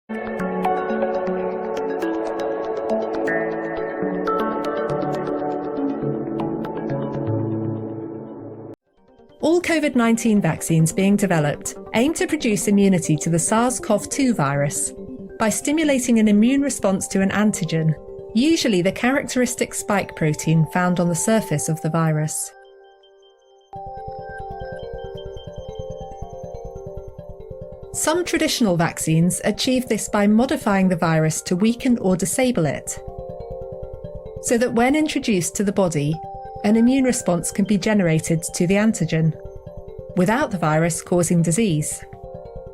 All COVID-19 vaccines being developed aim to produce immunity to the SARS-CoV-2 virus by stimulating an immune response to an antigen, usually the characteristic spike protein found on the surface of the virus. Some traditional vaccines achieve this by modifying the virus to weaken or disable it, so that when introduced to the body, an immune response can be generated to the antigen, without the virus causing disease.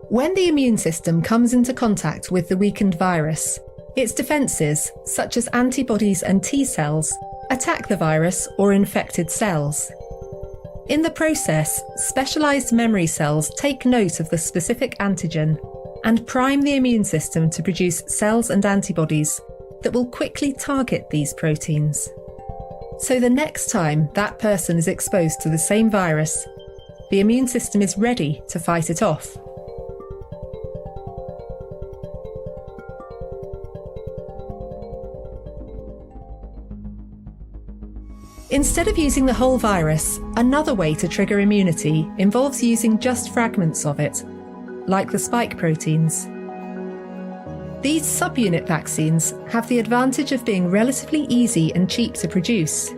When the immune system comes into contact with the weakened virus, its defences, such as antibodies and T cells, attack the virus or infected cells. In the process, specialised memory cells take note of the specific antigen and prime the immune system to produce cells and antibodies that will quickly target these proteins. So the next time that person is exposed to the same virus, the immune system is ready to fight it off. Instead of using the whole virus, another way to trigger immunity involves using just fragments of it, like the spike proteins. These subunit vaccines have the advantage of being relatively easy and cheap to produce,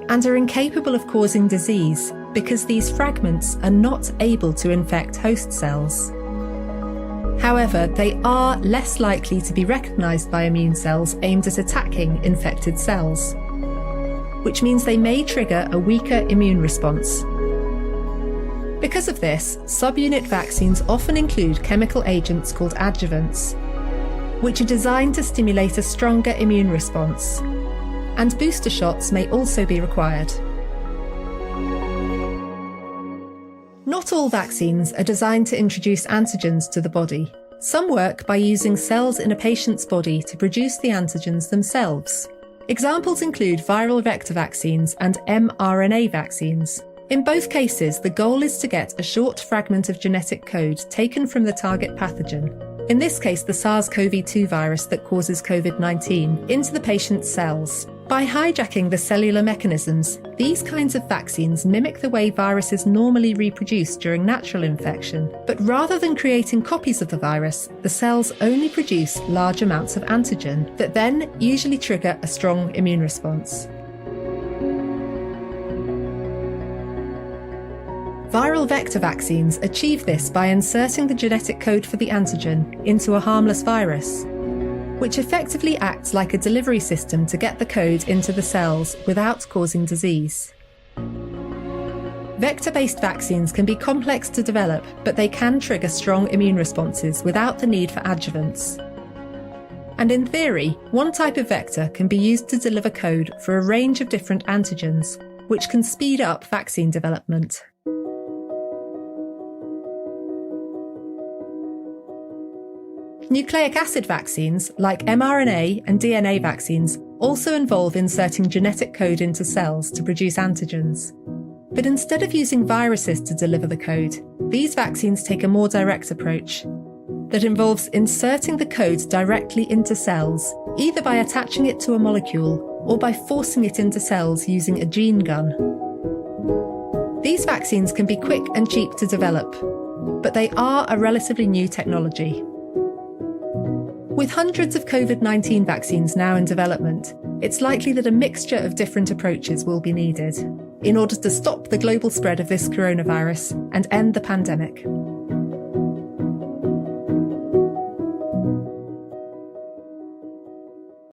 and are incapable of causing disease because these fragments are not able to infect host cells. However, they are less likely to be recognised by immune cells aimed at attacking infected cells, which means they may trigger a weaker immune response. Because of this, subunit vaccines often include chemical agents called adjuvants, which are designed to stimulate a stronger immune response, and booster shots may also be required. Not all vaccines are designed to introduce antigens to the body. Some work by using cells in a patient's body to produce the antigens themselves. Examples include viral vector vaccines and mRNA vaccines. In both cases, the goal is to get a short fragment of genetic code taken from the target pathogen, in this case the SARS-CoV-2 virus that causes COVID-19, into the patient's cells. By hijacking the cellular mechanisms, these kinds of vaccines mimic the way viruses normally reproduce during natural infection. But rather than creating copies of the virus, the cells only produce large amounts of antigen that then usually trigger a strong immune response. Viral vector vaccines achieve this by inserting the genetic code for the antigen into a harmless virus, which effectively acts like a delivery system to get the code into the cells without causing disease. Vector-based vaccines can be complex to develop, but they can trigger strong immune responses without the need for adjuvants. And in theory, one type of vector can be used to deliver code for a range of different antigens, which can speed up vaccine development. Nucleic acid vaccines, like mRNA and DNA vaccines, also involve inserting genetic code into cells to produce antigens. But instead of using viruses to deliver the code, these vaccines take a more direct approach that involves inserting the code directly into cells, either by attaching it to a molecule or by forcing it into cells using a gene gun. These vaccines can be quick and cheap to develop, but they are a relatively new technology. With hundreds of COVID-19 vaccines now in development, it's likely that a mixture of different approaches will be needed in order to stop the global spread of this coronavirus and end the pandemic.